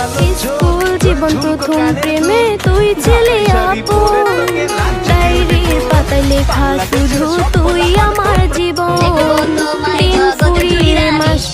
School জীবন প্রথম প্রেমে তুই ছেলে আপন, ডায়েরির পাতায় লেখা শুধু তুই আমার জীবন। দিন ফুরিয়ে মাস